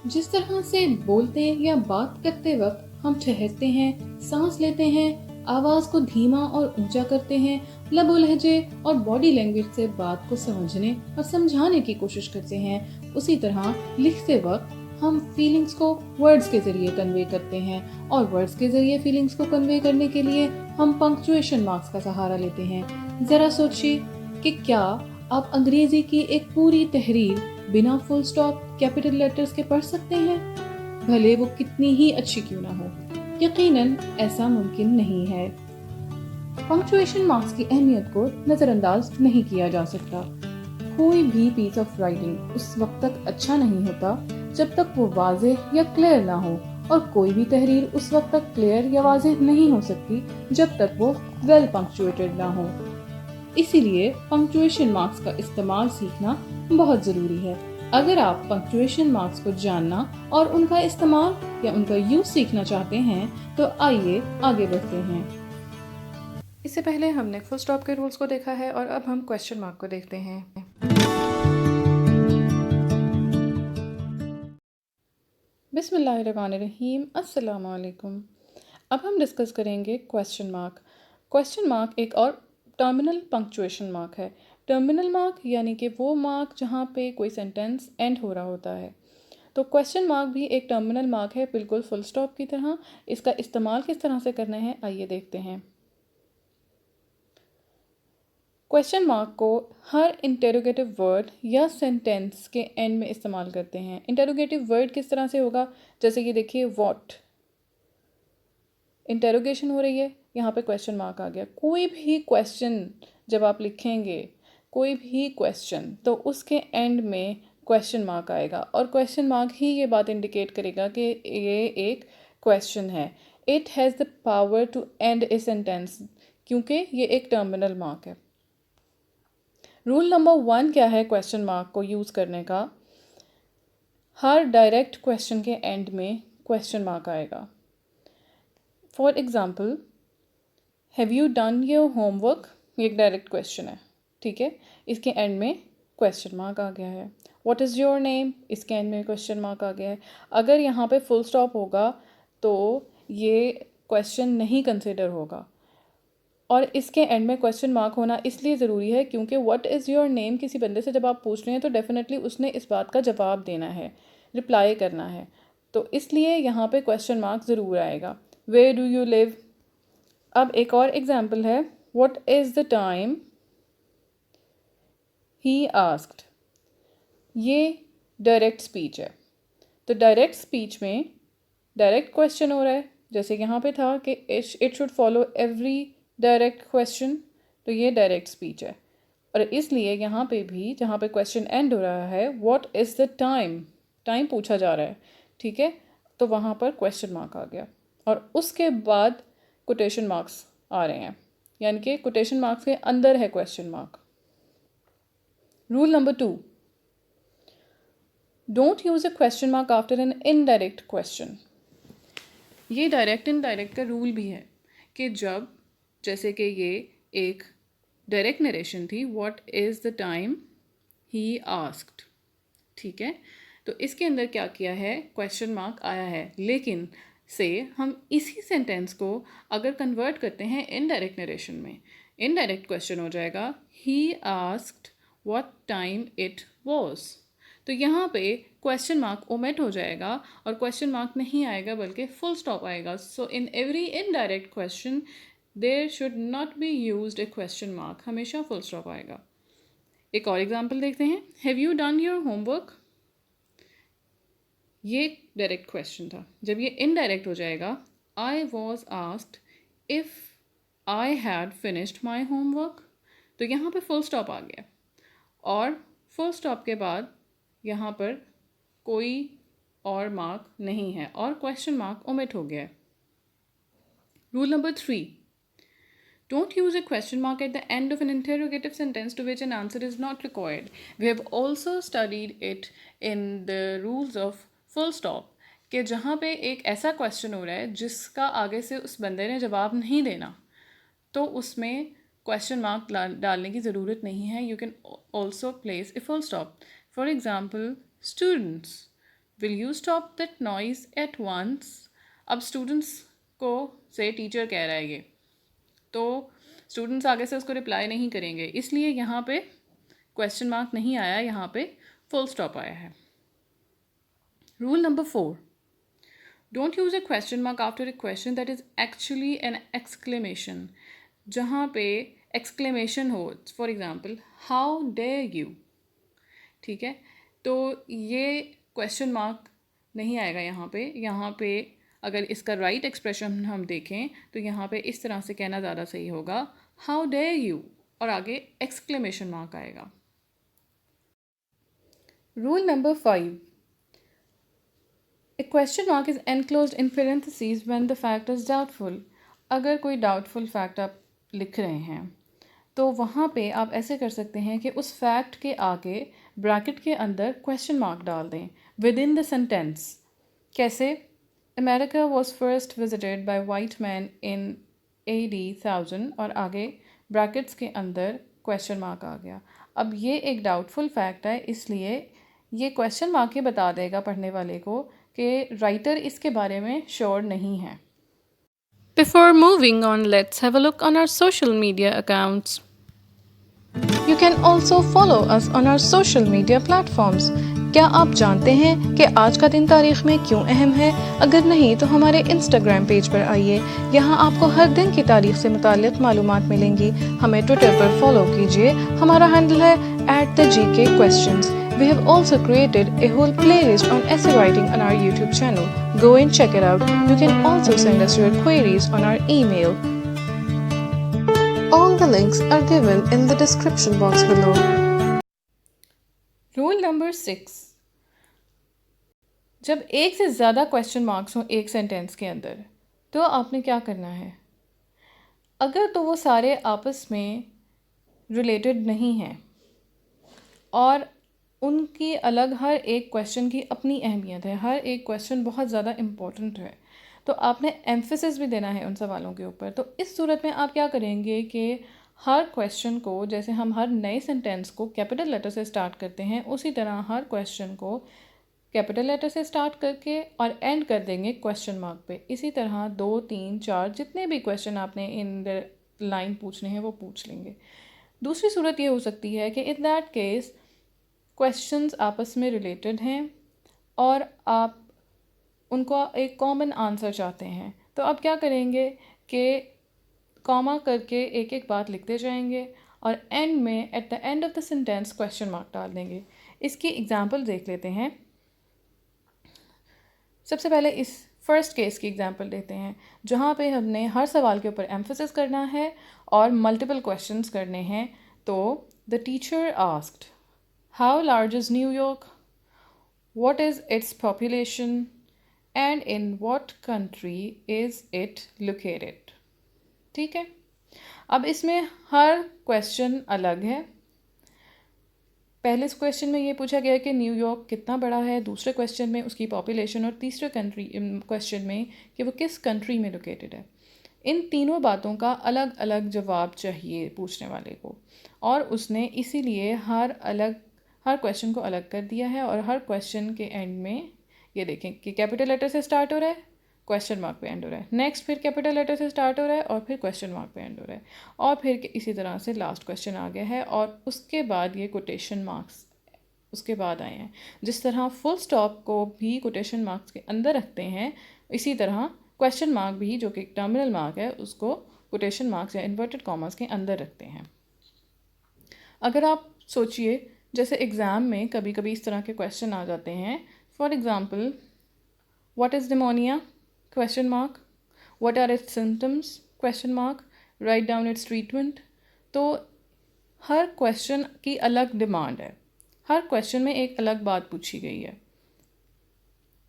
जिस तरह से बोलते या बात करते वक्त हम ठहरते हैं, सांस लेते हैं, आवाज को धीमा और ऊंचा करते हैं, लबो लहजे और बॉडी लैंग्वेज से बात को समझने और समझाने की कोशिश करते हैं, उसी तरह लिखते वक्त हम फीलिंग्स को वर्ड्स के जरिए कन्वे करते हैं और वर्ड्स के जरिए फीलिंग्स को कन्वे करने के लिए हम पंक्चुएशन मार्क्स का सहारा लेते हैं। जरा सोचिए कि क्या आप अंग्रेजी की एक पूरी तहरीर बिना फुल स्टॉप कैपिटल लेटर्स के पढ़ सकते हैं, भले वो कितनी ही अच्छी क्यों ना हो। यकीनन ऐसा मुमकिन नहीं है। पंक्चुएशन मार्क्स की अहमियत को नजरअंदाज नहीं किया जा सकता। कोई भी पीस ऑफ राइटिंग उस वक्त तक अच्छा नहीं होता जब तक वो वाज़ेह या क्लियर ना हो, और कोई भी तहरीर उस वक्त तक क्लियर या वाज़ेह नहीं हो सकती जब तक वो वेल पंक्चुएटेड ना हो। इसीलिए पंक्चुएशन मार्क्स का इस्तेमाल सीखना बहुत ज़रूरी है। अगर आप पंक्चुएशन मार्क्स को जानना और उनका इस्तेमाल या उनका यूज सीखना चाहते हैं तो आइए आगे बढ़ते हैं। इससे पहले हमने फुल स्टॉप के रूल्स को देखा है और अब हम क्वेश्चन मार्क को देखते हैं। बिस्मिल्लाहिर्रहमानिर्रहीम, अस्सलाम वालेकुम। अब हम डिस्कस करेंगे क्वेश्चन मार्क। क्वेश्चन मार्क एक और टर्मिनल पंक्चुएशन मार्क है। टर्मिनल मार्क यानी कि वो मार्क जहाँ पे कोई सेंटेंस एंड हो रहा होता है। तो क्वेश्चन मार्क भी एक टर्मिनल मार्क है, बिल्कुल फुल स्टॉप की तरह। इसका इस्तेमाल किस तरह से करना है आइए देखते हैं। क्वेश्चन मार्क को हर इंटेरोगेटिव वर्ड या सेंटेंस के एंड में इस्तेमाल करते हैं। इंटेरोगेटिव वर्ड किस तरह से होगा, जैसे कि देखिए व्हाट, इंटेरोगेशन हो रही है, यहाँ पे क्वेश्चन मार्क आ गया। कोई भी क्वेश्चन जब आप लिखेंगे, कोई भी क्वेश्चन, तो उसके एंड में क्वेश्चन मार्क आएगा और क्वेश्चन मार्क ही ये बात इंडिकेट करेगा कि ये एक क्वेश्चन है। It has the power to end a sentence, क्योंकि ये एक टर्मिनल मार्क है। रूल नंबर 1 क्या है क्वेश्चन मार्क को यूज़ करने का? हर डायरेक्ट क्वेश्चन के एंड में क्वेश्चन मार्क आएगा। For example, have you done your homework, ये एक डायरेक्ट क्वेश्चन है, ठीक है। इसके एंड में क्वेश्चन मार्क आ गया है। व्हाट इज़ योर नेम, इसके एंड में क्वेश्चन मार्क आ गया है। अगर यहाँ पे फुल स्टॉप होगा तो ये क्वेश्चन नहीं कंसिडर होगा, और इसके एंड में क्वेश्चन मार्क होना इसलिए ज़रूरी है क्योंकि व्हाट इज़ योर नेम किसी बंदे से जब आप पूछ रहे हैं तो डेफिनेटली उसने इस बात का जवाब देना है, रिप्लाई करना है, तो इसलिए यहाँ पे क्वेश्चन मार्क ज़रूर आएगा। Where do you live. अब एक और एग्जाम्पल है, what is the time he asked. ये डायरेक्ट स्पीच है, तो डायरेक्ट स्पीच में डायरेक्ट क्वेश्चन हो रहा है, जैसे यहाँ पे था कि it should follow every direct question, तो ये डायरेक्ट स्पीच है। और इसलिए यहाँ पे भी जहाँ पे क्वेश्चन एंड हो रहा है, what is the time, time पूछा जा रहा है, ठीक है, तो वहाँ पर क्वेश्चन मार्क आ गया और उसके बाद कोटेशन मार्क्स आ रहे हैं, यानी कि कोटेशन मार्क्स के अंदर है question mark. Rule number 2, don't use a question mark after an indirect question. ये डायरेक्ट इनडायरेक्ट का रूल भी है कि जब, जैसे कि ये एक डायरेक्ट नरेशन थी, what is the time he asked, ठीक है, तो इसके अंदर क्या किया है, क्वेश्चन मार्क आया है, लेकिन से हम इसी सेंटेंस को अगर कन्वर्ट करते हैं इनडायरेक्ट नरेशन में, इनडायरेक्ट क्वेश्चन हो जाएगा, he asked what time it was, तो यहाँ पे क्वेश्चन मार्क ओमिट हो जाएगा और क्वेश्चन मार्क नहीं आएगा बल्कि फुल स्टॉप आएगा। So in every indirect question there should not be used a question mark, हमेशा फुल स्टॉप आएगा। एक और एग्जांपल देखते हैं, have you done your homework. ये डायरेक्ट क्वेश्चन था, जब ये इनडायरेक्ट हो जाएगा, I was asked if I had finished my homework, तो यहाँ पे फुल स्टॉप आ गया और फुल स्टॉप के बाद यहाँ पर कोई और मार्क नहीं है और क्वेश्चन मार्क ओमिट हो गया है। Rule number 3, don't use a question mark at the end of an interrogative sentence to which an answer is not required. We have also studied it in the rules of full stop, कि जहाँ पे एक ऐसा question हो रहा है जिसका आगे से उस बंदे ने जवाब नहीं देना, तो उसमें क्वेश्चन मार्क डालने की ज़रूरत नहीं है। You can also place a full stop. For example, students, will you stop that noise at once. अब स्टूडेंट्स को से टीचर कह रहा है ये, तो स्टूडेंट्स आगे से उसको रिप्लाई नहीं करेंगे, इसलिए यहाँ पे क्वेश्चन मार्क नहीं आया, यहाँ पे फुल स्टॉप आया है। Rule number 4, don't use a question mark after a question that is actually an exclamation. जहाँ पे एक्सक्लेमेशन हो, for example how dare you, ठीक है, तो ये क्वेश्चन मार्क नहीं आएगा यहाँ पे। यहाँ पे अगर इसका राइट एक्सप्रेशन हम देखें तो यहाँ पे इस तरह से कहना ज़्यादा सही होगा, हाउ डेयर यू, और आगे एक्सक्लेमेशन मार्क आएगा। Rule number 5, A question mark is enclosed in parentheses when the fact is doubtful। अगर कोई डाउटफुल फैक्ट आप लिख रहे हैं तो वहाँ पे आप ऐसे कर सकते हैं कि उस फैक्ट के आगे ब्रैकेट के अंदर क्वेश्चन मार्क डाल दें विद इन द सेंटेंस। कैसे? America was first visited by white man in AD 1000 और आगे ब्रैकेट्स के अंदर क्वेश्चन मार्क आ गया। अब ये एक डाउटफुल फैक्ट है, इसलिए ये क्वेश्चन मार्क ही बता देगा पढ़ने वाले को कि राइटर इसके बारे में श्योर नहीं है। Before moving on, let's have a look on our social media accounts. You can also follow us on our social media platforms. क्या आप जानते हैं कि आज का दिन तारीख में क्यों अहम है? अगर नहीं तो हमारे इंस्टाग्राम पेज पर आइए, यहाँ आपको हर दिन की तारीख से मुताल्लिक़ मालूमात मिलेंगी। हमें ट्विटर पर फॉलो कीजिए, हमारा हैंडल है @thegkquestions। We have also created a whole playlist on essay writing on our YouTube channel. Go and check it out. You can also send us your queries on our email. All the links are given in the description box below. Rule number 6, जब एक से ज़्यादा question marks हों एक sentence के अंदर तो आपने क्या करना है? अगर तो वो सारे आपस में रिलेटेड नहीं हैं और उनकी अलग, हर एक क्वेश्चन की अपनी अहमियत है, हर एक क्वेश्चन बहुत ज़्यादा इम्पोर्टेंट है, तो आपने एम्फेसिस भी देना है उन सवालों के ऊपर। तो इस सूरत में आप क्या करेंगे कि हर क्वेश्चन को, जैसे हम हर नए सेंटेंस को कैपिटल लेटर से स्टार्ट करते हैं, उसी तरह हर क्वेश्चन को कैपिटल लेटर से स्टार्ट करके और एंड कर देंगे क्वेश्चन मार्क पे। इसी तरह 2, 3, 4 जितने भी क्वेश्चन आपने इन लाइन पूछने हैं वो पूछ लेंगे। दूसरी सूरत ये हो सकती है कि इन दैट केस क्वेश्चंस आपस में रिलेटेड हैं और आप उनको एक कॉमन आंसर चाहते हैं, तो आप क्या करेंगे कि कॉमा करके एक एक बात लिखते जाएंगे और एंड में at the end of the sentence question mark डाल देंगे। इसकी एग्जांपल देख लेते हैं। सबसे पहले इस फर्स्ट केस की एग्जांपल लेते हैं, जहाँ पे हमने हर सवाल के ऊपर एम्फेसिस करना है और मल्टीपल क्वेश्चंस करने हैं। तो the teacher asked, how large is New York, what is its population and in what country is it located. ठीक है, अब इसमें हर क्वेश्चन अलग है। पहले इस क्वेश्चन में ये पूछा गया कि न्यूयॉर्क कितना बड़ा है, दूसरे क्वेश्चन में उसकी पॉपुलेशन, और तीसरे क्वेश्चन में कि वो किस कंट्री में लोकेटेड है। इन तीनों बातों का अलग अलग जवाब चाहिए पूछने वाले को, और उसने इसीलिए हर क्वेश्चन को अलग कर दिया है। और हर क्वेश्चन के एंड में ये देखें कि कैपिटल लेटर से स्टार्ट हो रहा है, क्वेश्चन मार्क पे एंड हो रहा है, नेक्स्ट फिर कैपिटल लेटर से स्टार्ट हो रहा है और फिर क्वेश्चन मार्क पे एंड हो रहा है, और फिर इसी तरह से लास्ट क्वेश्चन आ गया है और उसके बाद ये कोटेशन मार्क्स उसके बाद आए हैं। जिस तरह फुल स्टॉप को भी कोटेशन मार्क्स के अंदर रखते हैं, इसी तरह क्वेश्चन मार्क भी, जो कि टर्मिनल मार्क है, उसको कोटेशन मार्क्स या इन्वर्टेड कॉमर्स के अंदर रखते हैं। अगर आप सोचिए, जैसे एग्ज़ाम में कभी कभी इस तरह के क्वेश्चन आ जाते हैं, for example what is pneumonia, question mark, what are its symptoms, question mark, write down its treatment। तो हर क्वेश्चन की अलग डिमांड है, हर क्वेश्चन में एक अलग बात पूछी गई है।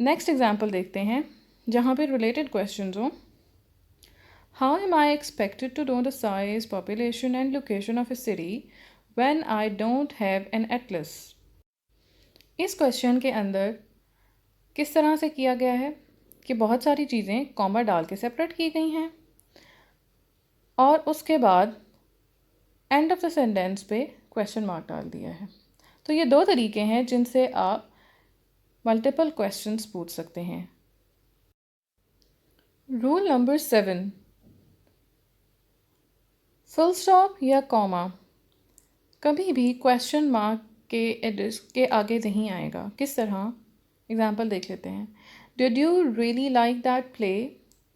नेक्स्ट एग्जांपल देखते हैं जहाँ पे रिलेटेड क्वेश्चंस हों। How am I expected to know the size, population and location of a city when I don't have an atlas. इस क्वेश्चन के अंदर किस तरह से किया गया है कि बहुत सारी चीज़ें कॉमा डाल के सेपरेट की गई हैं और उसके बाद एंड ऑफ द सेंटेंस पे क्वेश्चन मार्क डाल दिया है। तो ये दो तरीके हैं जिनसे आप मल्टीपल क्वेश्चंस पूछ सकते हैं। रूल नंबर 7, फुल स्टॉप या कॉमा कभी भी क्वेश्चन मार्क के एड्रेस के आगे नहीं आएगा। किस तरह? एग्जाम्पल देख लेते हैं। Did you really like that play?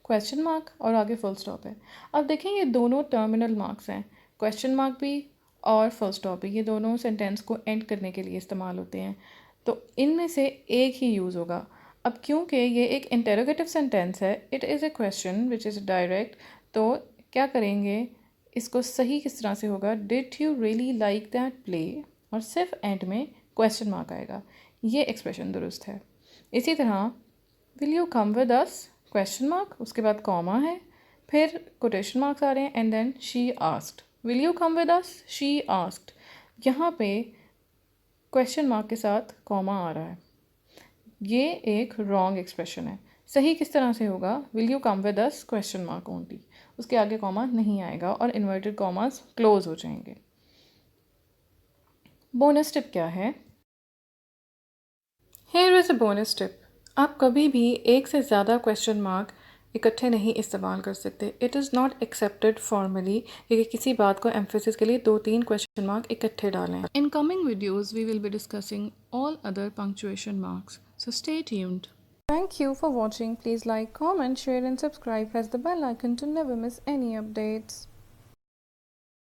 Question mark और आगे फुल स्टॉप है। अब देखें ये दोनों टर्मिनल मार्क्स हैं, क्वेश्चन मार्क भी और फुल स्टॉप भी। ये दोनों सेंटेंस को एंड करने के लिए इस्तेमाल होते हैं, तो इनमें से एक ही यूज़ होगा। अब क्योंकि ये एक इंटेरोगेटिव सेंटेंस है, it is a question which is direct, तो क्या करेंगे, इसको सही किस तरह से होगा, did you really like that play, और सिर्फ एंड में क्वेश्चन मार्क आएगा। ये एक्सप्रेशन दुरुस्त है। इसी तरह will you come with us, question mark, उसके बाद कॉमा है, फिर कोटेशन मार्क्स आ रहे हैं, and then she asked. Will you come with us, she asked, यहाँ पे क्वेश्चन मार्क के साथ कॉमा आ रहा है। ये एक रॉन्ग एक्सप्रेशन है। सही किस तरह से होगा, will you come with us question mark only, उसके आगे कॉमा नहीं आएगा और इन्वर्टेड कॉमास क्लोज हो जाएंगे। बोनस टिप क्या है? Here is a bonus tip. आप कभी भी एक से ज़्यादा क्वेश्चन मार्क इकट्ठे नहीं इस्तेमाल कर सकते। It is not accepted formally कि किसी बात को एम्फेसिस के लिए 2-3 क्वेश्चन मार्क इकट्ठे डालें। In coming videos we will be discussing all other punctuation marks, so stay tuned. Thank you for watching. Please like, comment, share and subscribe. Press the bell icon to never miss any updates.